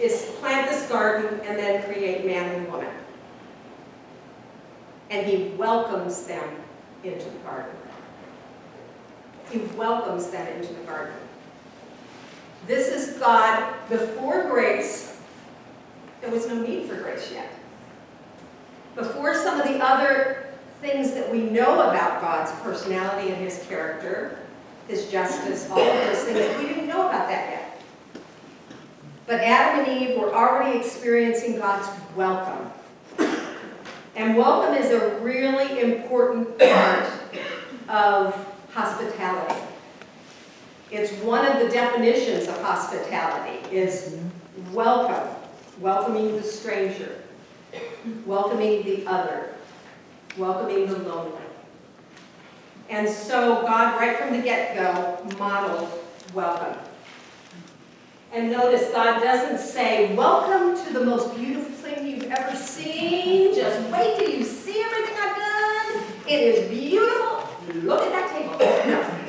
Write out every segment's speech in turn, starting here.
is plant this garden and then create man and woman. And he welcomes them into the garden. He welcomes them into the garden. This is God before grace. There was no need for grace yet. Before some of the other things that we know about God's personality and his character, his justice, all of those things, we didn't know about that yet. But Adam and Eve were already experiencing God's welcome. And welcome is a really important part of hospitality. It's one of the definitions of hospitality, is welcome, welcoming the stranger, welcoming the other, welcoming the lonely. And so God, right from the get-go, modeled welcome. And notice God doesn't say, welcome to the most beautiful thing you've ever seen. Just wait till you see everything I've done. It is beautiful. Look at that table.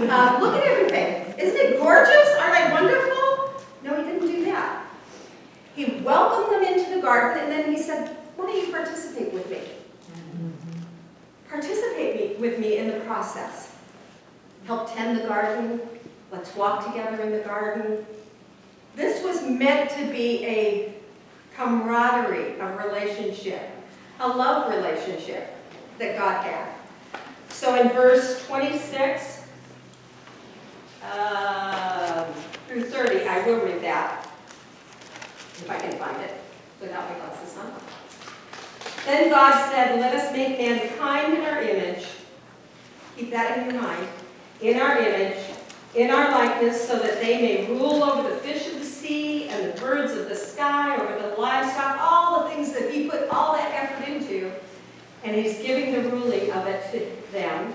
No. Look at everything. Isn't it gorgeous? Aren't I wonderful? No, he didn't do that. He welcomed them into the garden, and then he said, why don't you participate with me? Participate with me in the process. Help tend the garden. Let's walk together in the garden. This was meant to be a camaraderie of relationship, a love relationship that God had. So in verse 26 through 30, I will read that, if I can find it, without my glasses on. Then God said, let us make mankind in our image. Keep that in your mind. In our image, in our likeness, so that they may rule over the fish of the sea and the birds of the sky, over the livestock, all the things that he put all that effort into. And he's giving the ruling of it to them.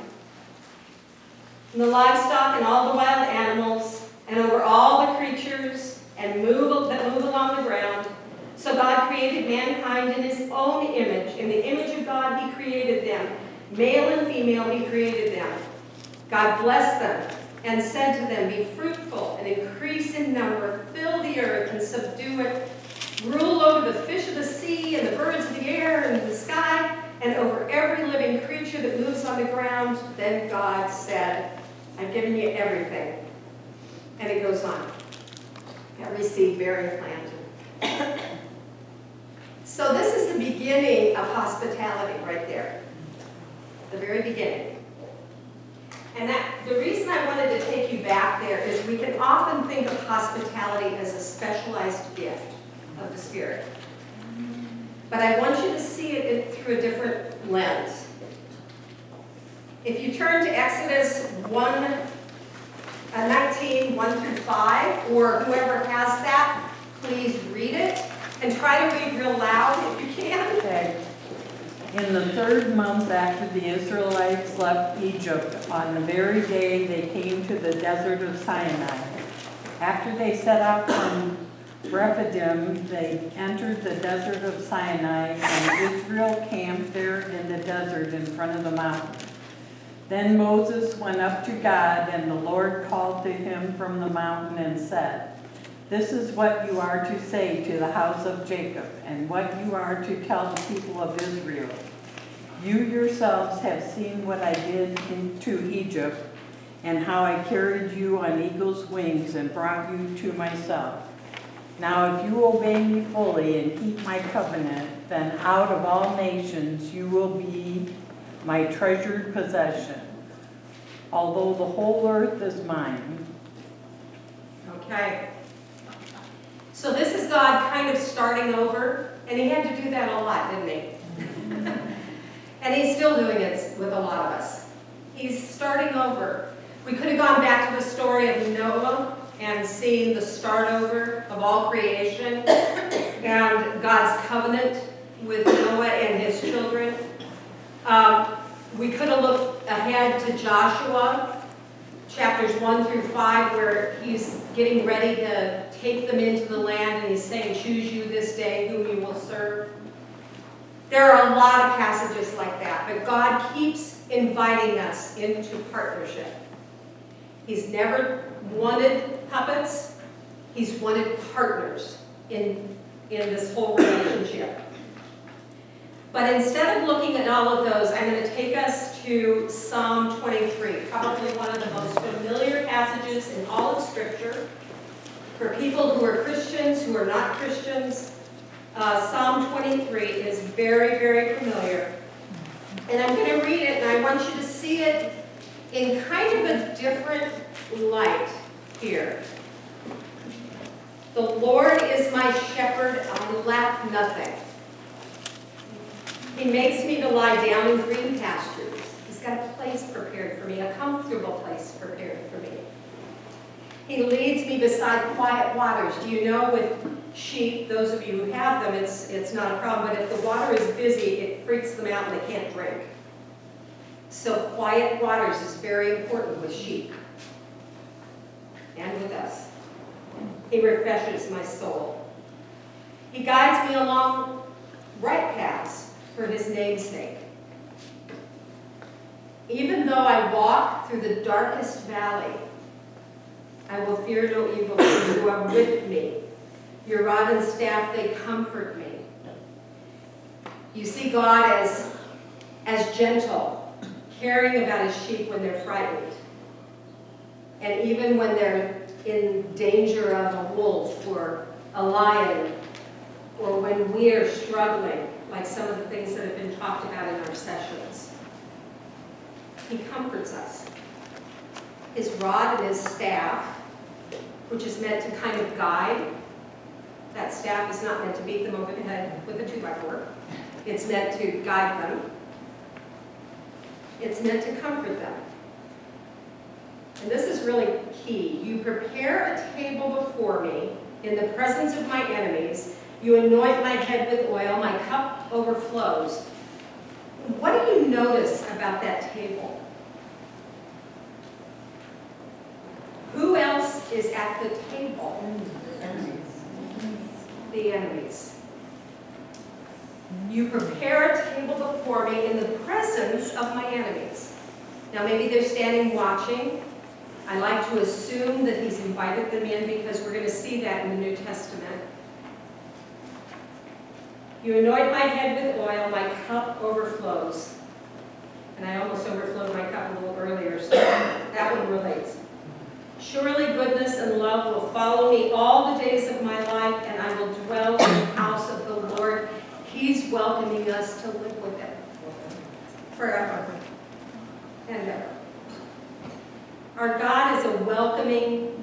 And the livestock and all the wild animals, and over all the creatures that move along the ground. So God created mankind in his own image. In the image of God, he created them. Male and female, he created them. God blessed them and said to them, be fruitful and increase in number, fill the earth and subdue it, rule over the fish of the sea and the birds of the air and the sky, and over every living creature that moves on the ground. Then God said, I've given you everything. And it goes on. Every seed bearing plant. So this is the beginning of hospitality right there. The very beginning. And the reason I wanted to take you back there is we can often think of hospitality as a specialized gift of the Spirit. But I want you to see it through a different lens. If you turn to Exodus 19, 1 through 5, or whoever has that, please read it. And try to read real loud if you can. Okay. In the 3rd month after the Israelites left Egypt, on the very day they came to the desert of Sinai. After they set out from Rephidim, they entered the desert of Sinai, and Israel camped there in the desert in front of the mountain. Then Moses went up to God, and the Lord called to him from the mountain and said, this is what you are to say to the house of Jacob, and what you are to tell the people of Israel. You yourselves have seen what I did to Egypt, and how I carried you on eagle's wings and brought you to myself. Now if you obey me fully and keep my covenant, then out of all nations you will be my treasured possession, although the whole earth is mine. Okay. So this is God kind of starting over, and he had to do that a lot, didn't he? And he's still doing it with a lot of us. He's starting over. We could have gone back to the story of Noah and seen the start over of all creation and God's covenant with Noah and his children. We could have looked ahead to Joshua, chapters 1 through 5, where he's getting ready to take them into the land, and he's saying, choose you this day whom you will serve. There are a lot of passages like that, but God keeps inviting us into partnership. He's never wanted puppets. He's wanted partners in in this whole relationship. But instead of looking at all of those, I'm going to take us to Psalm 23, probably one of the most familiar passages in all of Scripture. For people who are Christians, who are not Christians, Psalm 23 is very, very familiar. And I'm going to read it, and I want you to see it in kind of a different light here. The Lord is my shepherd, I lack nothing. He makes me to lie down in green pastures. He's got a place prepared for me, a comfortable place prepared for me. He leads me beside quiet waters. Do you know with sheep, those of you who have them, it's not a problem, but if the water is busy, it freaks them out and they can't drink. So quiet waters is very important with sheep and with us. He refreshes my soul. He guides me along right paths for his name's sake. Even though I walk through the darkest valley, I will fear no evil, for you are with me. Your rod and staff, they comfort me. You see God as gentle, caring about his sheep when they're frightened. And even when they're in danger of a wolf or a lion, or when we are struggling, like some of the things that have been talked about in our sessions. He comforts us. His rod and his staff, which is meant to kind of guide. That staff is not meant to beat them over the head with a 2x4. It's meant to guide them. It's meant to comfort them. And this is really key. You prepare a table before me in the presence of my enemies. You anoint my head with oil. My cup overflows. What do you notice about that table? Who else is at the table? The enemies. You prepare a table before me in the presence of my enemies. Now maybe they're standing watching. I like to assume that he's invited them in because we're going to see that in the New Testament. You anoint my head with oil, my cup overflows. And I almost overflowed my cup a little earlier, so that one relates. Surely goodness and love will follow me all the days of my life, and I will dwell in the house of the Lord. He's welcoming us to live with him forever and ever. Our God is a welcoming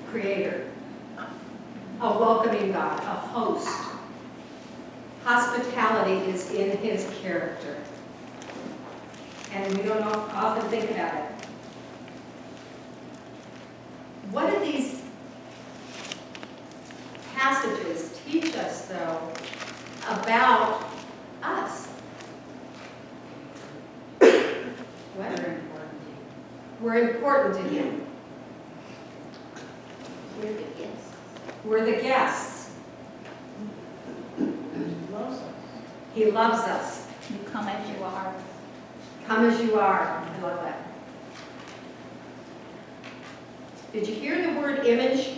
creator, a welcoming God, a host. Hospitality is in his character, and we don't often think about it. What do these passages teach us, though, about us? What? We're important to him. We're the guests. We're the guests. He loves us. He loves us. You come as you are. Come as you are. I love that. Did you hear the word image?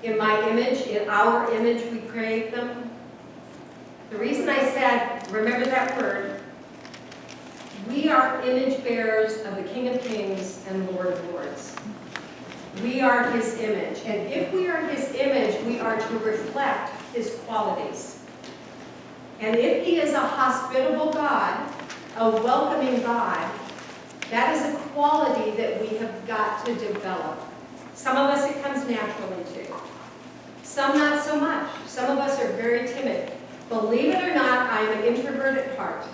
In my image, in our image, we create them. The reason I said, remember that word, we are image bearers of the King of Kings and Lord of Lords. We are his image. And if we are his image, we are to reflect his qualities. And if he is a hospitable God, a welcoming God, that is a quality that we have got to develop. Some of us it comes naturally to. Some not so much. Some of us are very timid. Believe it or not, I am an introvert at heart.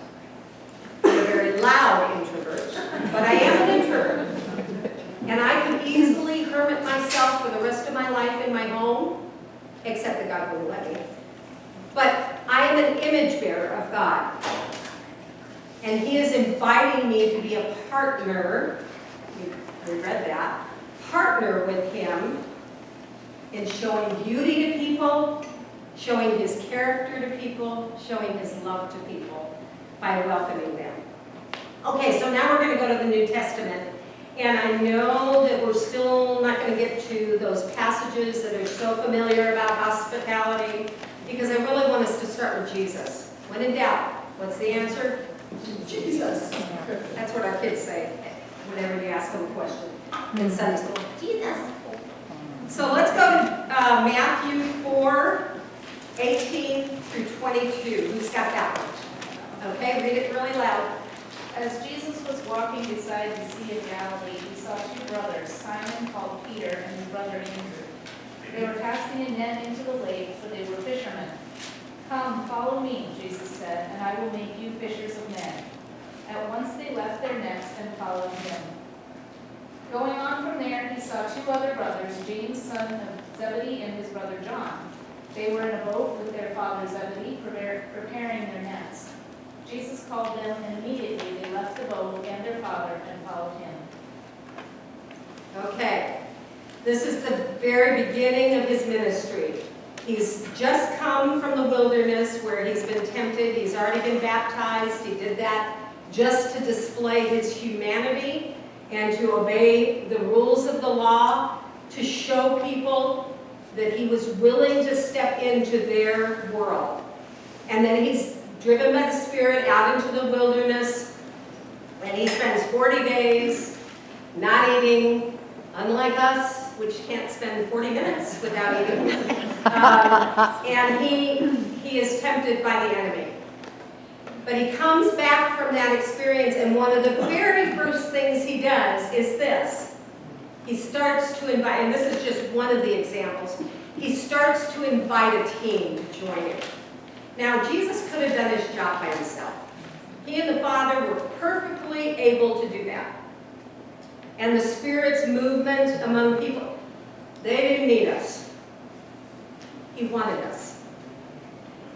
I'm a very loud introvert, but I am an introvert. And I could easily hermit myself for the rest of my life in my home, except that God wouldn't let me. But I am an image bearer of God. And he is inviting me to be a partner, we read that, partner with him in showing beauty to people, showing his character to people, showing his love to people by welcoming them. Okay, so now we're going to go to the New Testament. And I know that we're still not going to get to those passages that are so familiar about hospitality, because I really want us to start with Jesus. When in doubt, what's the answer? Jesus. That's what our kids say whenever you ask them a question in Sunday school. Jesus. So let's go to Matthew 4:18-22. Who's got that one? Okay, read it really loud. As Jesus was walking beside the Sea of Galilee, he saw two brothers, Simon called Peter and his brother Andrew. They were casting a net into the lake, for they were fishermen. "Come, follow me," Jesus said, "and I will make you fishers of men." At once they left their nets and followed him. Going on from there, he saw two other brothers, James, son of Zebedee, and his brother John. They were in a boat with their father Zebedee, preparing their nets. Jesus called them, and immediately they left the boat and their father and followed him. Okay, this is the very beginning of his ministry. He's just come from the wilderness where he's been tempted. He's already been baptized. He did that just to display his humanity and to obey the rules of the law, to show people that he was willing to step into their world. And then he's driven by the Spirit out into the wilderness, and he spends 40 days not eating, unlike us, which can't spend 40 minutes without eating. And he is tempted by the enemy. But he comes back from that experience, and one of the very first things he does is this. He starts to invite, and this is just one of the examples, he starts to invite a team to join him. Now, Jesus could have done his job by himself. He and the Father were perfectly able to do that. And the Spirit's movement among people, they didn't need us. He wanted us.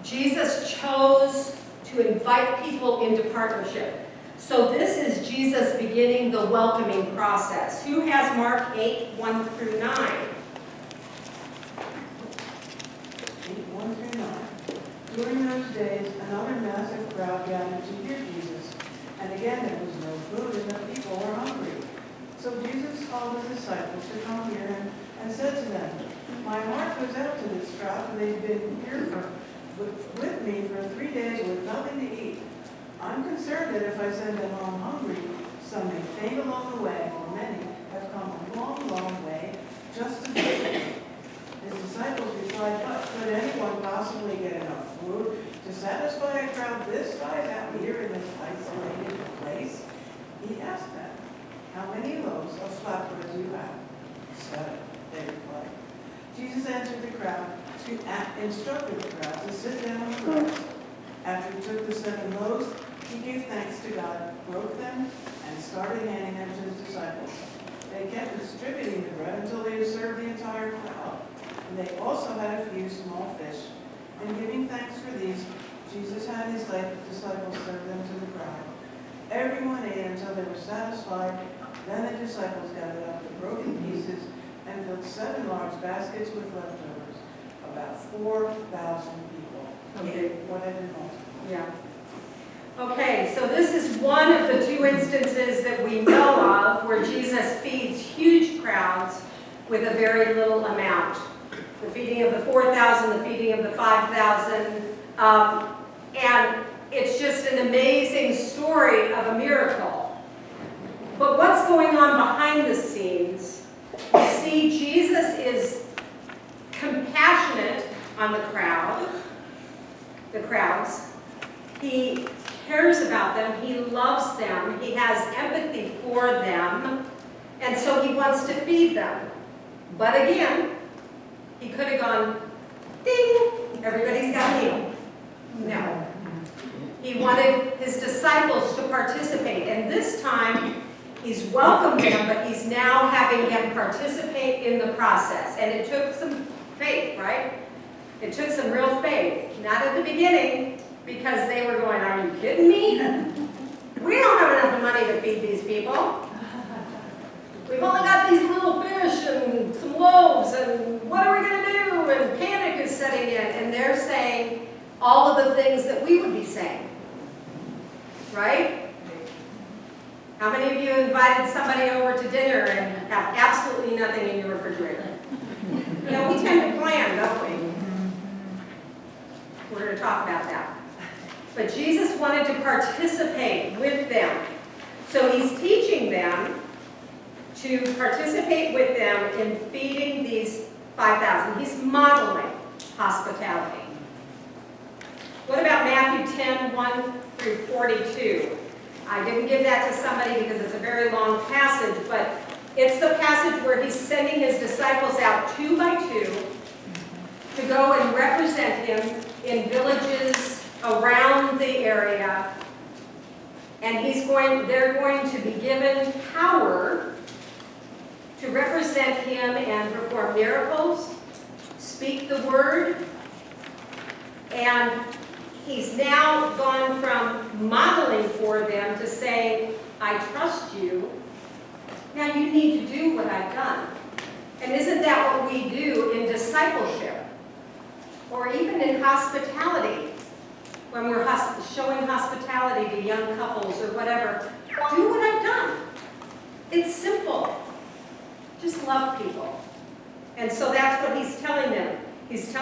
Jesus chose to invite people into partnership. So this is Jesus beginning the welcoming process. Who has Mark 8:1-9? 8:1-9. During those days, another massive crowd gathered to hear Jesus, and again there was no food, and the people were hungry. So Jesus called his disciples to come near him and said to them, "My heart goes out to this crowd, for they've been here with me for 3 days with nothing to eat. I'm concerned that if I send them home hungry, some may faint along the way, for many have come a long, long way just to visit me." His disciples replied, "But could anyone possibly get enough food to satisfy a crowd this size out here in this isolated place?" He asked them, "How many loaves of flatbread do you have?" 7, they replied. Jesus answered the crowd, instructed the crowd to sit down on the grass. After he took the 7 loaves, he gave thanks to God, broke them, and started handing them to his disciples. They kept distributing the bread until they had served the entire crowd. And they also had a few small fish. And giving thanks for these, Jesus had his disciples serve them to the crowd. Everyone ate until they were satisfied. Then the disciples gathered up the broken pieces and filled 7 large baskets with leftovers. About 4,000 people. Okay. What had been multiplied. Yeah. Okay, so this is one of the 2 instances that we know of where Jesus feeds huge crowds with a very little amount. The feeding of the 4,000, the feeding of the 5,000, and it's just an amazing story of a miracle. But what's going on behind the scenes? You see, Jesus is compassionate on the crowds. He cares about them. He loves them. He has empathy for them. And so he wants to feed them. But again, he could have gone, ding, everybody's got a meal. No. He wanted his disciples to participate. And this time, he's welcomed them, but he's now having them participate in the process. And it took some faith, right? It took some real faith. Not at the beginning, because they were going, "Are you kidding me? We don't have enough money to feed these people. We've only got these little fish and some loaves, and what are we going to do?" And panic is setting in, and they're saying all of the things that we would be saying, right? How many of you invited somebody over to dinner and have absolutely nothing in your refrigerator? You know, we tend to plan, don't we? We're going to talk about that. But Jesus wanted to participate with them. So he's teaching them to participate with them in feeding these 5,000. He's modeling hospitality. What about Matthew 10, 1 through 42? I didn't give that to somebody because it's a very long passage, but it's the passage where he's sending his disciples out 2 by 2 to go and represent him in villages around the area. And they're going to be given power to represent him and perform miracles, speak the word, and he's now gone from modeling for them to say, I trust you. Now you need to do what I've done. And isn't that what we do in discipleship? Or even in hospitality, when we're showing hospitality to young couples or whatever. Do what I've done. It's simple. Just love people. And so that's what he's telling them. He's telling